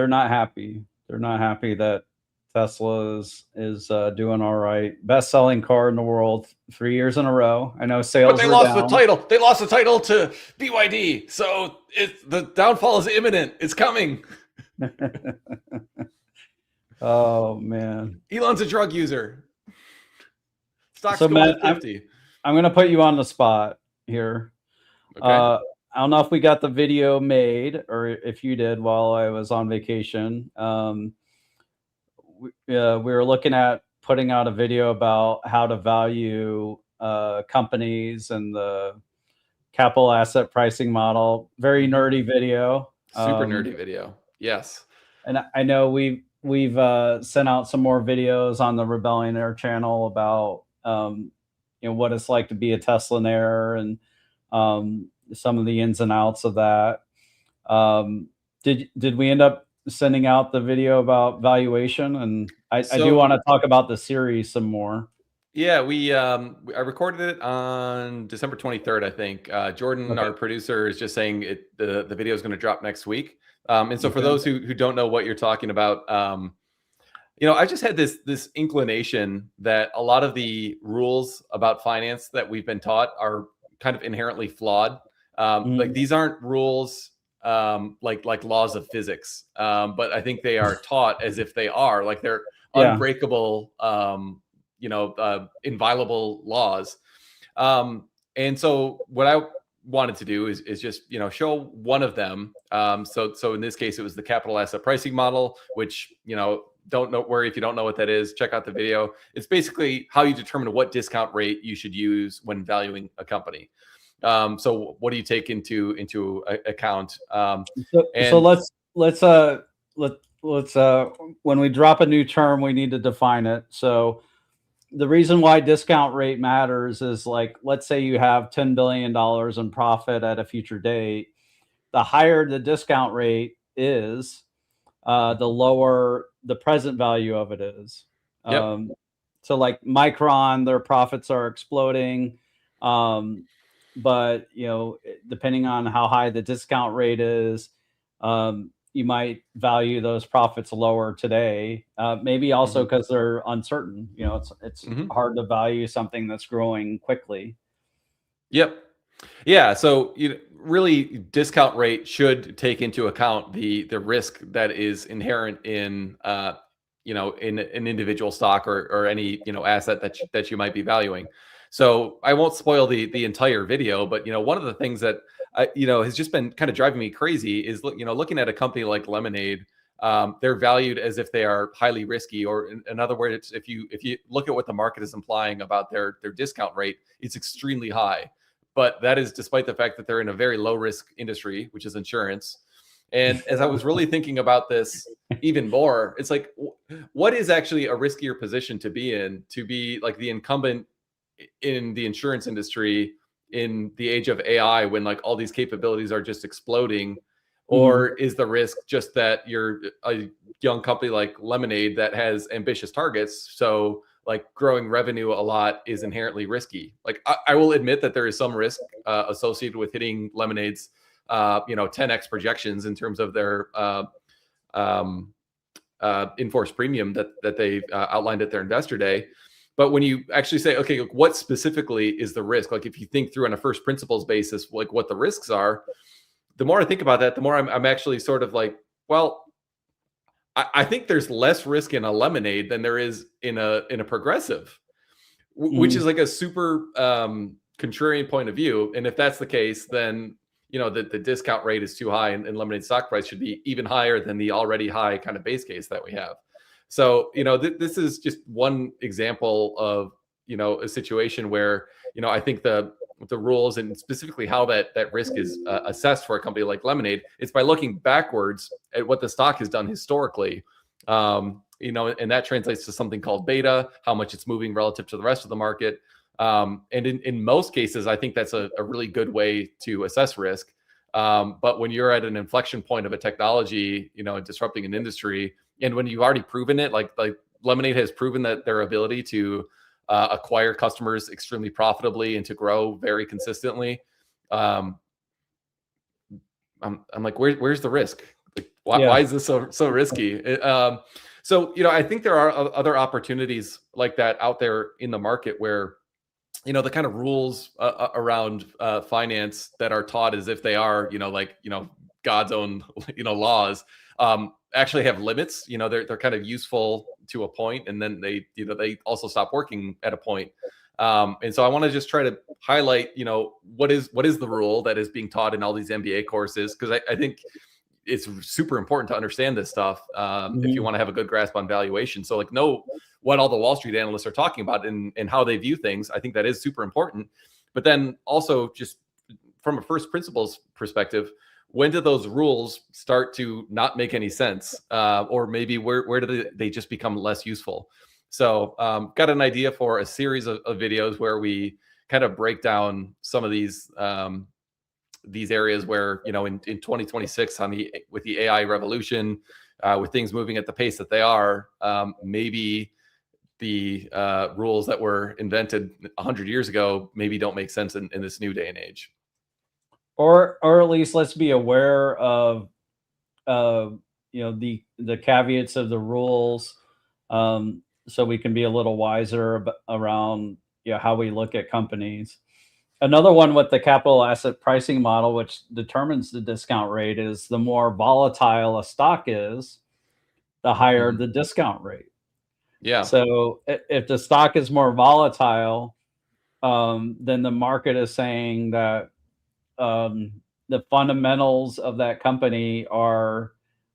not happy. They're not happy that Tesla is doing all right. Best-selling car in the world 3 years in a row. I know sales. But they lost the title. They lost the title to BYD. So the downfall is imminent. It's coming. Oh man. Elon's a drug user. Stock's so going Matt, to 50. I'm going to put you on the spot here. Okay. I don't know if we got the video made or if you did while I was on vacation. We were looking at putting out a video about how to value companies and the capital asset pricing model. Very nerdy video. Super nerdy video. Yes. And I know we've sent out some more videos on the Rebellionaire channel about what it's like to be a Teslaionaire and some of the ins and outs of that. Did we end up sending out the video about valuation? And I do want to talk about the series some more. Yeah, I recorded it on December 23rd, I think. Jordan, our producer, is just saying the video is going to drop next week. And so for those who don't know what you're talking about, I just had this inclination that a lot of the rules about finance that we've been taught are kind of inherently flawed. Like these aren't rules like laws of physics, but I think they are taught as if they are, like they're unbreakable, inviolable laws. And so what I wanted to do is just show one of them. So in this case, it was the capital asset pricing model, which don't worry if you don't know what that is. Check out the video. It's basically how you determine what discount rate you should use when valuing a company. So what do you take into account? So let's when we drop a new term, we need to define it. So the reason why discount rate matters is, like, let's say you have $10 billion in profit at a future date. The higher the discount rate is, the lower the present value of it is. Yep. So like Micron, their profits are exploding. But depending on how high the discount rate is, you might value those profits lower today. Maybe also because they're uncertain. It's hard to value something that's growing quickly. Yep. Yeah. So really, discount rate should take into account the risk that is inherent in in an individual stock or any asset that you might be valuing. So I won't spoil the entire video, but one of the things that has just been kind of driving me crazy is looking at a company like Lemonade. They're valued as if they are highly risky, or in other words, if you look at what the market is implying about their discount rate, it's extremely high. But that is despite the fact that they're in a very low risk industry, which is insurance. And as I was really thinking about this even more, it's like, what is actually a riskier position to be like the incumbent in the insurance industry in the age of AI, when like all these capabilities are just exploding? Or is the risk just that you're a young company like Lemonade that has ambitious targets? So like growing revenue a lot is inherently risky. Like I will admit that there is some risk associated with hitting Lemonade's 10x projections in terms of their in-force premium that they outlined at their investor day. But when you actually say, okay, what specifically is the risk? Like if you think through on a first principles basis, like what the risks are, the more I think about that, the more I'm actually sort of like, well, I think there's less risk in a Lemonade than there is in a Progressive, which is like a super contrarian point of view. And if that's the case, then the discount rate is too high, and Lemonade stock price should be even higher than the already high kind of base case that we have. So this is just one example of a situation where I think the rules and specifically how that risk is assessed for a company like Lemonade, it's by looking backwards at what the stock has done historically. And that translates to something called beta, how much it's moving relative to the rest of the market. And in most cases, I think that's a really good way to assess risk. But when you're at an inflection point of a technology, disrupting an industry, and when you've already proven it, like Lemonade has proven that their ability to acquire customers extremely profitably and to grow very consistently. I'm like, where's the risk? Like, why is this so risky? So I think there are other opportunities like that out there in the market where the kind of rules around finance that are taught as if they are God's own laws actually have limits. They're kind of useful to a point, and then they also stop working at a point. And so I want to just try to highlight what is the rule that is being taught in all these MBA courses, because I think it's super important to understand this stuff if you want to have a good grasp on valuation. So know what all the Wall Street analysts are talking about and how they view things. I think that is super important. But then also just from a first principles perspective, when do those rules start to not make any sense? Or maybe where do they just become less useful? So got an idea for a series of videos where we kind of break down some of these areas where, in 2026 with the AI revolution, with things moving at the pace that they are, maybe the rules that were invented 100 years ago maybe don't make sense in this new day and age. Or at least let's be aware of the caveats of the rules, so we can be a little wiser around how we look at companies. Another one with the capital asset pricing model, which determines the discount rate, is the more volatile a stock is, the higher the discount rate. Yeah. So if the stock is more volatile, then the market is saying that the fundamentals of that company are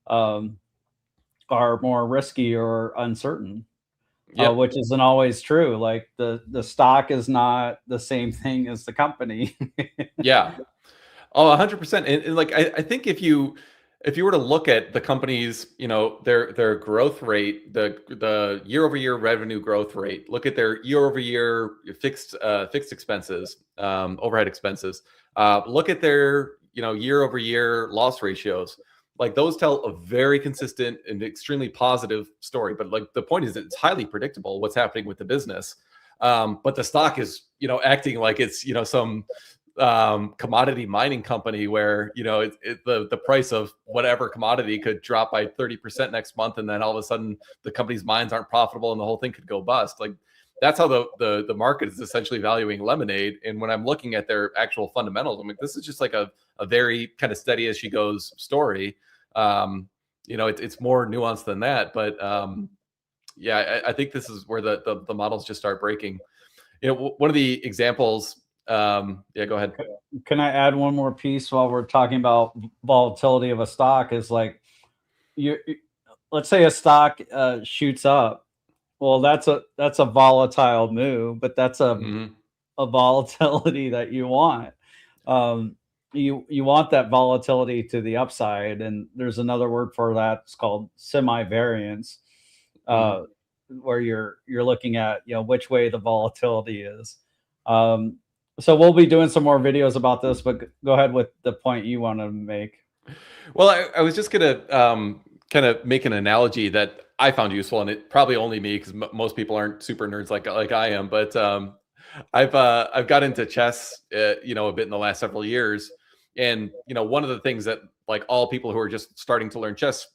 more risky or uncertain. Which isn't always true. Like the stock is not the same thing as the company. Yeah. Oh, 100%. And I think if you were to look at the companies, their growth rate, the year-over-year revenue growth rate, look at their year-over-year fixed expenses, overhead expenses, look at their year-over-year loss ratios. Like those tell a very consistent and extremely positive story. But the point is that it's highly predictable what's happening with the business. But the stock is, acting like it's, some commodity mining company where, the price of whatever commodity could drop by 30% next month. And then all of a sudden the company's mines aren't profitable and the whole thing could go bust. Like that's how the market is essentially valuing Lemonade. And when I'm looking at their actual fundamentals, I mean, this is just like a very kind of steady as she goes story. It's more nuanced than that, but I think this is where the models just start breaking. One of the examples. Go ahead. Can I add one more piece while we're talking about volatility of a stock? Is let's say a stock shoots up. Well, that's a volatile move, but that's a volatility that you want. You want that volatility to the upside, and there's another word for that. It's called semi-variance, where you're looking at which way the volatility is. So we'll be doing some more videos about this, but go ahead with the point you want to make. Well, I was just gonna kind of make an analogy that I found useful, and it probably only me because most people aren't super nerds like I am. But I've got into chess, a bit in the last several years, and one of the things that like all people who are just starting to learn chess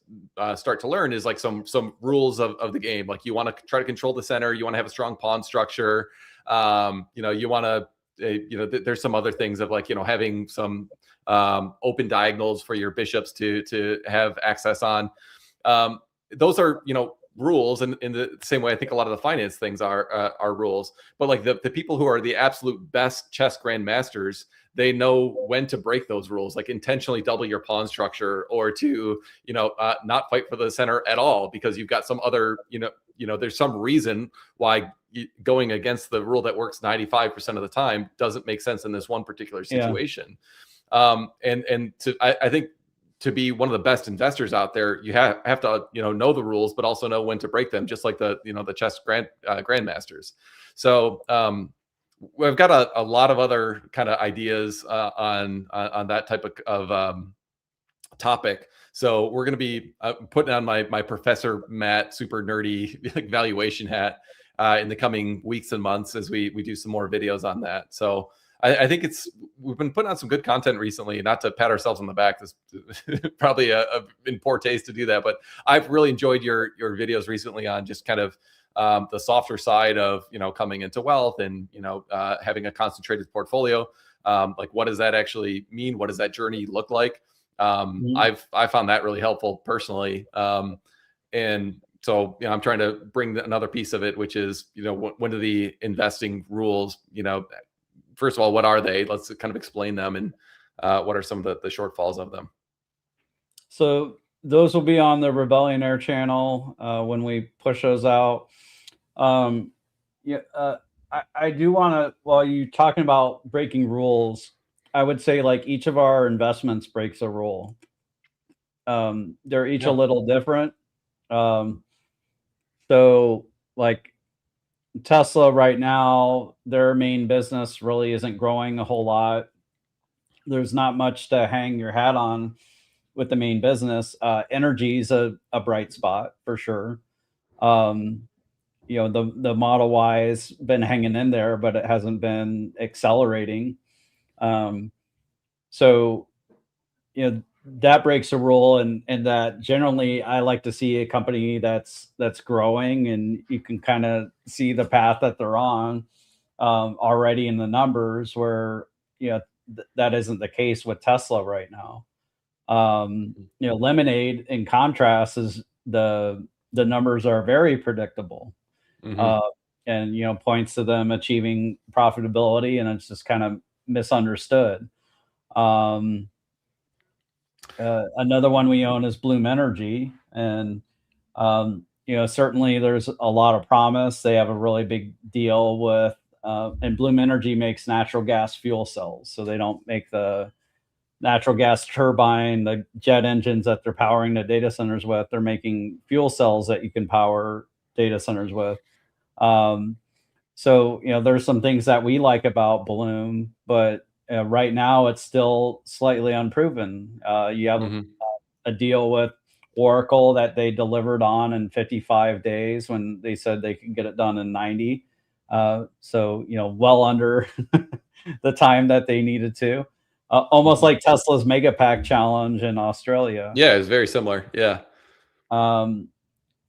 start to learn is like some rules of the game. Like you want to try to control the center, you want to have a strong pawn structure. You want to there's some other things of like having some open diagonals for your bishops to have access on. Those are rules, and in the same way I think a lot of the finance things are rules. But like the people who are the absolute best chess grandmasters, they know when to break those rules, like intentionally double your pawn structure, or to not fight for the center at all because you've got some other there's some reason why going against the rule that works 95% of the time doesn't make sense in this one particular situation. I think to be one of the best investors out there, you have to know the rules, but also know when to break them, just like the chess grandmasters. So we've got a lot of other kind of ideas on that type of topic. So we're going to be putting on my Professor Matt super nerdy valuation hat in the coming weeks and months as we do some more videos on that. So I think we've been putting on some good content recently. Not to pat ourselves on the back, this probably in poor taste to do that, but I've really enjoyed your videos recently on just kind of the softer side of coming into wealth and having a concentrated portfolio. Like what does that actually mean? What does that journey look like? I found that really helpful personally, and so I'm trying to bring another piece of it, which is when do the investing rules first of all, what are they? Let's kind of explain them, and what are some of the shortfalls of them. So those will be on the Rebellionaire channel when we push those out. I do want to, while you're talking about breaking rules, I would say like each of our investments breaks a rule. They're each a little different. So like Tesla right now, their main business really isn't growing a whole lot. There's not much to hang your hat on with the main business. Energy is a bright spot for sure. The Model Y has been hanging in there, but it hasn't been accelerating. So that breaks a rule, and that generally I like to see a company that's growing, and you can kind of see the path that they're on already in the numbers, where that isn't the case with Tesla right now. Lemonade, in contrast, is the numbers are very predictable. And points to them achieving profitability, and it's just kind of misunderstood. Another one we own is Bloom Energy, and certainly there's a lot of promise. They have a really big deal with, and Bloom Energy makes natural gas fuel cells, so they don't make the natural gas turbine, the jet engines that they're powering the data centers with. They're making fuel cells that you can power data centers with. So there's some things that we like about Bloom, but right now it's still slightly unproven. You have a deal with Oracle that they delivered on in 55 days when they said they could get it done in 90. So well under the time that they needed to. Almost like Tesla's Megapack challenge in Australia. Yeah, it's very similar. Yeah.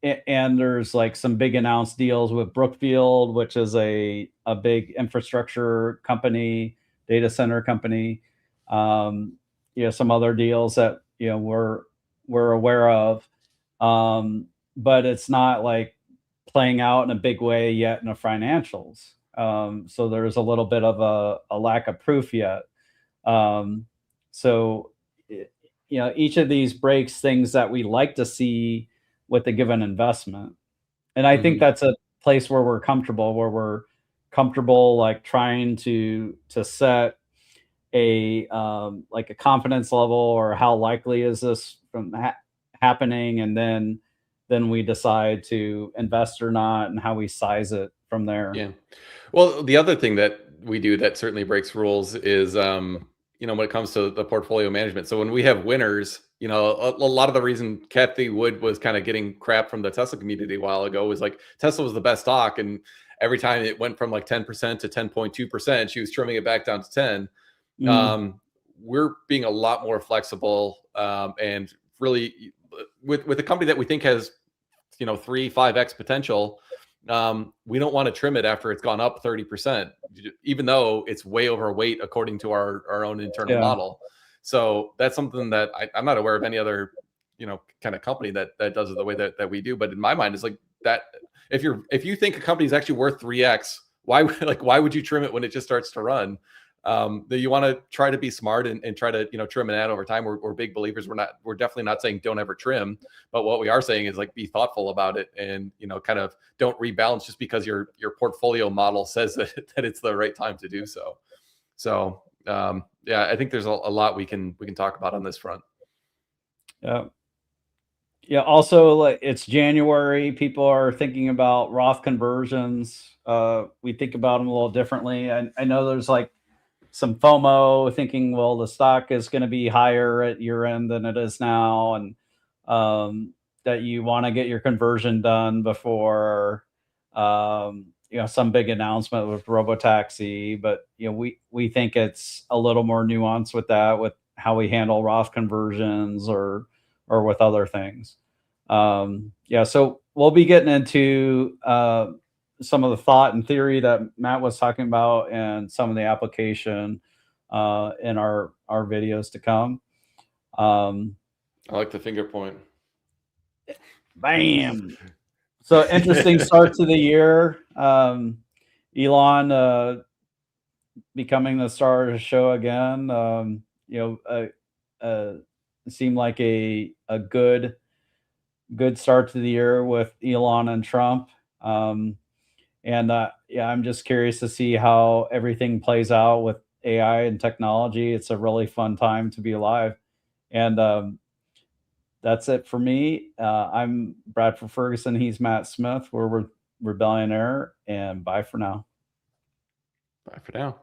And there's like some big announced deals with Brookfield, which is a big infrastructure company, data center company. Some other deals that we're aware of, but it's not like playing out in a big way yet in the financials. So there's a little bit of a lack of proof yet. So each of these breaks things that we like to see with a given investment. And I think that's a place where we're comfortable, like trying to set a like a confidence level, or how likely is this from happening, and then we decide to invest or not, and how we size it from there. Yeah. Well, the other thing that we do that certainly breaks rules is when it comes to the portfolio management. So when we have winners, a lot of the reason Kathy Wood was kind of getting crap from the Tesla community a while ago was like Tesla was the best stock, and every time it went from like 10% to 10.2%, she was trimming it back down to 10. We're being a lot more flexible, and really with a company that we think has 3-5x potential. We don't want to trim it after it's gone up 30%, even though it's way overweight according to our own internal model. So that's something that I'm not aware of any other kind of company that does it the way that we do. But in my mind, it's like that if you think a company is actually worth 3x, why would you trim it when it just starts to run? You want to try to be smart and try to trim and add over time. We're big believers. We're definitely not saying don't ever trim, but what we are saying is like be thoughtful about it, and kind of don't rebalance just because your portfolio model says that it's the right time to do so. So I think there's a lot we can talk about on this front. Yeah. Also, like, it's January. People are thinking about Roth conversions. We think about them a little differently. I know there's like some FOMO thinking, well, the stock is going to be higher at year end than it is now, and that you want to get your conversion done before some big announcement with Robotaxi. But we think it's a little more nuanced with that, with how we handle Roth conversions or with other things. So we'll be getting into some of the thought and theory that Matt was talking about, and some of the application in our videos to come. I like the finger point. Bam. So interesting start to the year. Elon becoming the star of the show again. Seemed like a good start to the year with Elon and Trump. I'm just curious to see how everything plays out with AI and technology. It's a really fun time to be alive. And that's it for me. I'm Bradford Ferguson. He's Matt Smith. We're Rebellionaire, and bye for now. Bye for now.